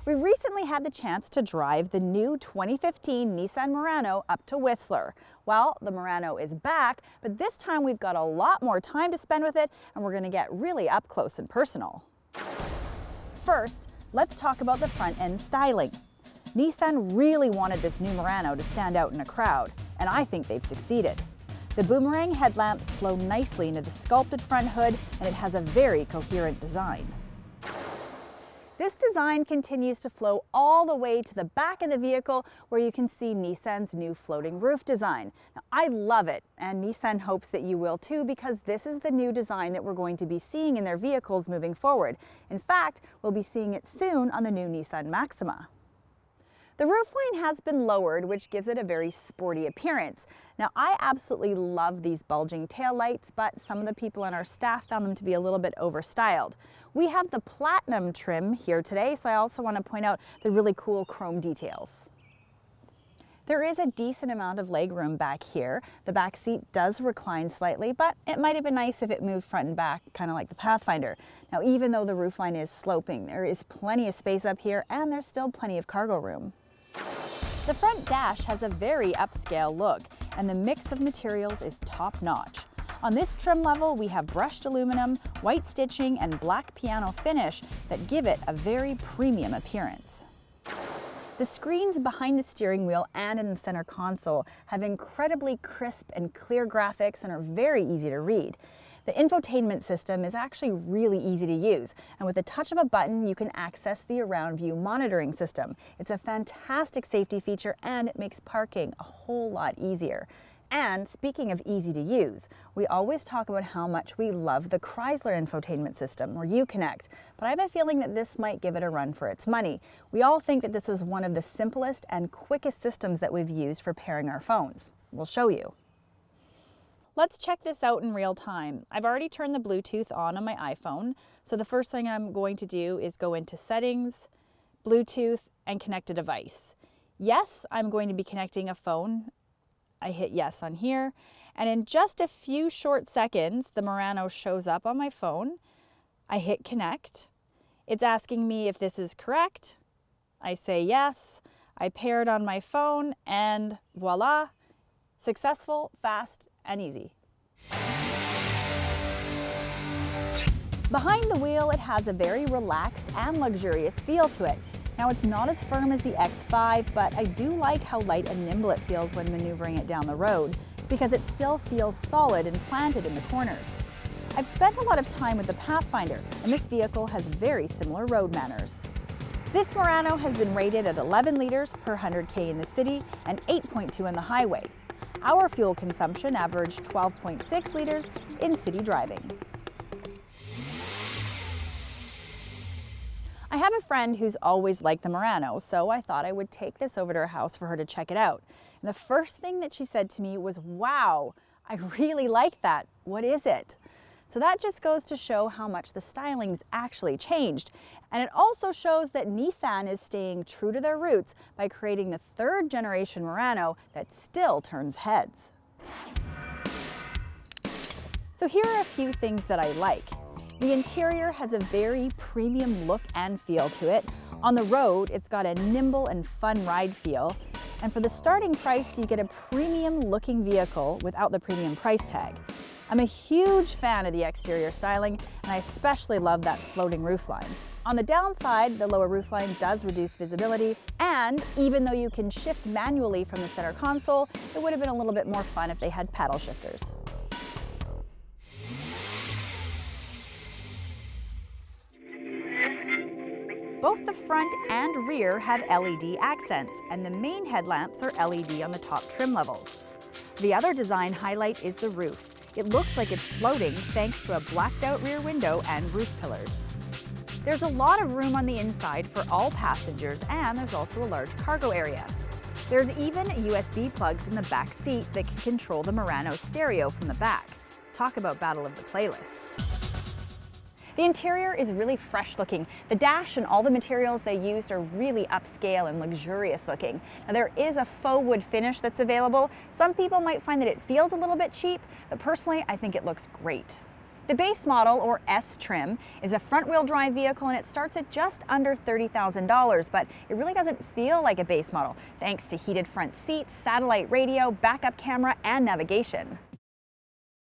We recently had the chance to drive the new 2015 Nissan Murano up to Whistler. Well, the Murano is back, but this time we've got a lot more time to spend with it, and we're going to get really up close and personal. First, let's talk about the front end styling. Nissan really wanted this new Murano to stand out in a crowd, and I think they've succeeded. The boomerang headlamps flow nicely into the sculpted front hood, and it has a very coherent design. This design continues to flow all the way to the back of the vehicle, where you can see Nissan's new floating roof design. Now, I love it, and Nissan hopes that you will too, because this is the new design that we're going to be seeing in their vehicles moving forward. In fact, we'll be seeing it soon on the new Nissan Maxima. The roofline has been lowered, which gives it a very sporty appearance. Now, I absolutely love these bulging taillights, but some of the people on our staff found them to be a little bit overstyled. We have the platinum trim here today, so I also want to point out the really cool chrome details. There is a decent amount of leg room back here. The back seat does recline slightly, but it might have been nice if it moved front and back, kind of like the Pathfinder. Now, even though the roofline is sloping, there is plenty of space up here, and there's still plenty of cargo room. The front dash has a very upscale look, and the mix of materials is top-notch. On this trim level, we have brushed aluminum, white stitching, and black piano finish that give it a very premium appearance. The screens behind the steering wheel and in the center console have incredibly crisp and clear graphics and are very easy to read. The infotainment system is actually really easy to use, and with the touch of a button, you can access the Around View monitoring system. It's a fantastic safety feature, and it makes parking a whole lot easier. And speaking of easy to use, we always talk about how much we love the Chrysler infotainment system, or Uconnect, but I have a feeling that this might give it a run for its money. We all think that this is one of the simplest and quickest systems that we've used for pairing our phones. We'll show you. Let's check this out in real time. I've already turned the Bluetooth on my iPhone, so the first thing I'm going to do is go into Settings, Bluetooth, and Connect a Device. Yes, I'm going to be connecting a phone. I hit yes on here, and in just a few short seconds, the Murano shows up on my phone. I hit Connect. It's asking me if this is correct. I say yes. I pair it on my phone, and voila, successful, fast, and easy. Behind the wheel, it has a very relaxed and luxurious feel to it. Now, it's not as firm as the X5, but I do like how light and nimble it feels when maneuvering it down the road, because it still feels solid and planted in the corners. I've spent a lot of time with the Pathfinder, and this vehicle has very similar road manners. This Murano has been rated at 11 liters per 100K in the city and 8.2 on the highway. Our fuel consumption averaged 12.6 liters in city driving. I have a friend who's always liked the Murano, so I thought I would take this over to her house for her to check it out. And the first thing that she said to me was, "Wow, I really like that. What is it?" So that just goes to show how much the styling's actually changed. And it also shows that Nissan is staying true to their roots by creating the third generation Murano that still turns heads. So here are a few things that I like. The interior has a very premium look and feel to it. On the road, it's got a nimble and fun ride feel. And for the starting price, you get a premium looking vehicle without the premium price tag. I'm a huge fan of the exterior styling, and I especially love that floating roofline. On the downside, the lower roofline does reduce visibility, and even though you can shift manually from the center console, it would have been a little bit more fun if they had paddle shifters. Both the front and rear have LED accents, and the main headlamps are LED on the top trim levels. The other design highlight is the roof. It looks like it's floating thanks to a blacked out rear window and roof pillars. There's a lot of room on the inside for all passengers, and there's also a large cargo area. There's even USB plugs in the back seat that can control the Murano stereo from the back. Talk about battle of the playlists. The interior is really fresh looking. The dash and all the materials they used are really upscale and luxurious looking. Now, there is a faux wood finish that's available. Some people might find that it feels a little bit cheap, but personally I think it looks great. The base model, or S trim, is a front-wheel drive vehicle and it starts at just under $30,000, but it really doesn't feel like a base model thanks to heated front seats, satellite radio, backup camera, and navigation.